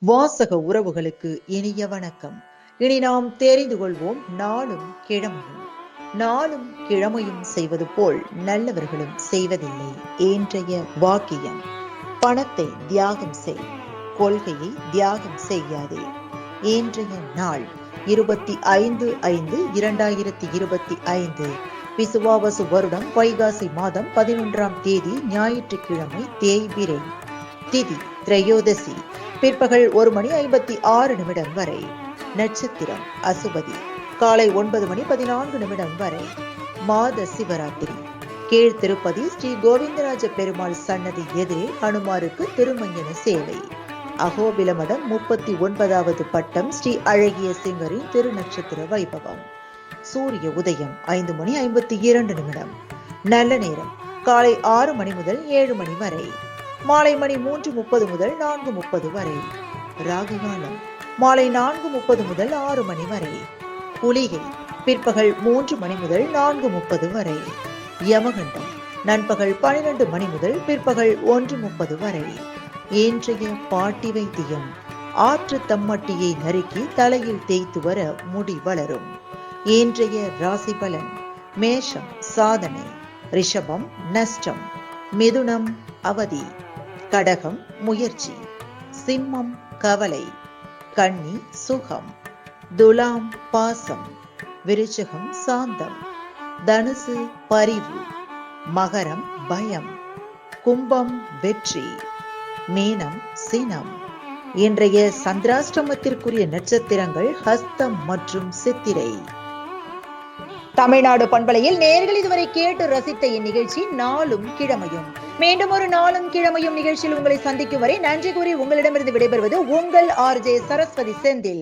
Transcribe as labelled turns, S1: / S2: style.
S1: வாசக உறவுகளுக்கு இனிய வணக்கம். இனி நாம் தெரிந்து கொள்வோம் நாளும் கிழமையும். நாளும் கிழமையும் செய்வது போல் நல்லவர்களும் செய்வதில்லை. இன்றைய வாக்கியம்: பணத்தை தியாகம் செய், கொள்கையை தியாகம் செய்யாதே. இன்றைய நாள் 25/5/2025 விசுவாவசு வருடம் வைகாசி மாதம் 11ஆம் தேதி ஞாயிற்றுக்கிழமை, தேய்பிறை. திதி திரையோதசி. பிற்பகல் 1:56 வரை. நட்சத்திரம் அசுபதி. காலை 9:14 வரை. மாத சிவராத்திரி. கீழ் திருப்பதி ஸ்ரீ கோவிந்தராஜ பெருமாள் சன்னதி எதிரே ஹனுமாருக்கு திருமஞ்சன சேவை. அகோபிலமடம் 39வது பட்டம் ஸ்ரீ அழகிய சிங்கரின் திருநட்சத்திர வைபவம். சூரிய உதயம் 5:52. நல்ல நேரம் காலை 6 மணி முதல் 7 மணி வரை. மாலை மணி 3:30 முதல் 4:30 வரை. ராகு காலம் மாலை 4:30 முதல் 6 மணி வரை. குளிகை பிற்பகல் 3 மணி முதல் 4:30 வரை. யமகண்டம் நண்பகல் 12 மணி முதல் பிற்பகல் 1:30 வரை. இன்றைய பாட்டி வைத்தியம்: ஆற்று தம்மட்டியை நறுக்கி தலையில் தேய்த்து வர முடி வளரும். இன்றைய ராசி பலன்: மேஷம் சாதனை, ரிஷபம் நஷ்டம், மிதுனம் அவதி, கடகம் முயற்சி, சிம்மம் கவலை, கன்னி சுகம், துலாம் பாசம், விருச்சிகம் சாந்தம், தனுசு பரிவு, மகரம் பயம், கும்பம் வெற்றி, மீனம் சினம். இன்றைய சந்திராஷ்டமத்திற்குரிய நட்சத்திரங்கள் ஹஸ்தம் மற்றும் சித்திரை. தமிழ்நாடு பண்பலையில் நேயர்கள் இதுவரை கேட்டு ரசித்த இந்நிகழ்ச்சி நாளும் கிழமையும். மீண்டும் ஒரு நாளும் கிழமையும் நிகழ்ச்சியில் உங்களை சந்திக்கும் வரை நன்றி கூறி உங்களிடமிருந்து விடைபெறுவது உங்கள் RJ சரஸ்வதி செந்தில்.